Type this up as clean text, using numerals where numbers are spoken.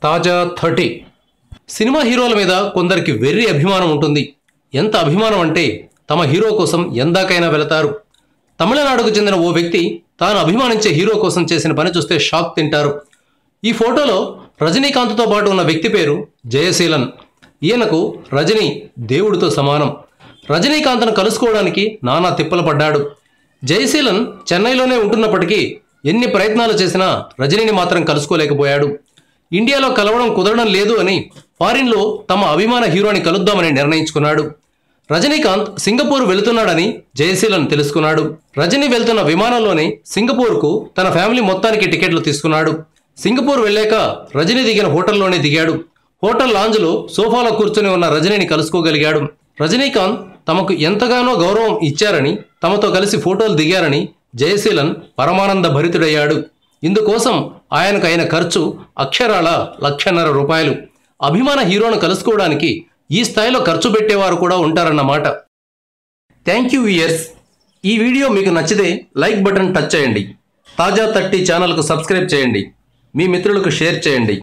తాజా 30 సినిమా హీరోల మీద కొందరికి వెర్రి అభిమానం ఉంటుంది. ఎంత అభిమానం అంటే తమ హీరో కోసం ఎందాకైనా వెళతారు. తమిళనాడుకు చెందిన ఓ వ్యక్తి తాను అభిమానించే హీరో కోసం చేసిన పని చూస్తే షాక్ తింటారు. ఈ ఫోటోలో రజనీకాంత్తో పాటు ఉన్న వ్యక్తి పేరు జయశీలన్. ఈయనకు రజనీ దేవుడితో సమానం. రజనీకాంత్ను కలుసుకోవడానికి నానా తిప్పలు పడ్డాడు. జయశీలన్ చెన్నైలోనే ఉంటున్నప్పటికీ ఎన్ని ప్రయత్నాలు చేసినా రజనీని మాత్రం కలుసుకోలేకపోయాడు. ఇండియాలో కలవడం కుదరడం లేదు అని ఫారిన్లో తమ అభిమాన హీరోని కలుద్దామని నిర్ణయించుకున్నాడు. రజనీకాంత్ సింగపూర్ వెళుతున్నాడని జయశీలన్ తెలుసుకున్నాడు. రజనీ వెళ్తున్న విమానంలోనే సింగపూర్కు తన ఫ్యామిలీ మొత్తానికి టికెట్లు తీసుకున్నాడు. సింగపూర్ వెళ్ళాక రజనీ దిగిన హోటల్లోనే దిగాడు. హోటల్ లాంజ్లో సోఫాలో కూర్చొని ఉన్న రజనీని కలుసుకోగలిగాడు. రజనీకాంత్ తమకు ఎంతగానో గౌరవం ఇచ్చారని, తమతో కలిసి ఫోటోలు దిగారని జయశీలన్ పరమానంద భరితుడయ్యాడు. ఇందుకోసం ఆయనకు అయిన ఖర్చు అక్షరాల ₹1,50,000. అభిమాన హీరోను కలుసుకోవడానికి ఈ స్థాయిలో ఖర్చు పెట్టేవారు కూడా ఉంటారన్నమాట. Thank you viewers. ఈ వీడియో మీకు నచ్చితే లైక్ బటన్ టచ్ చేయండి. తాజా 30 ఛానల్కు సబ్స్క్రైబ్ చేయండి. మీ మిత్రులకు షేర్ చేయండి.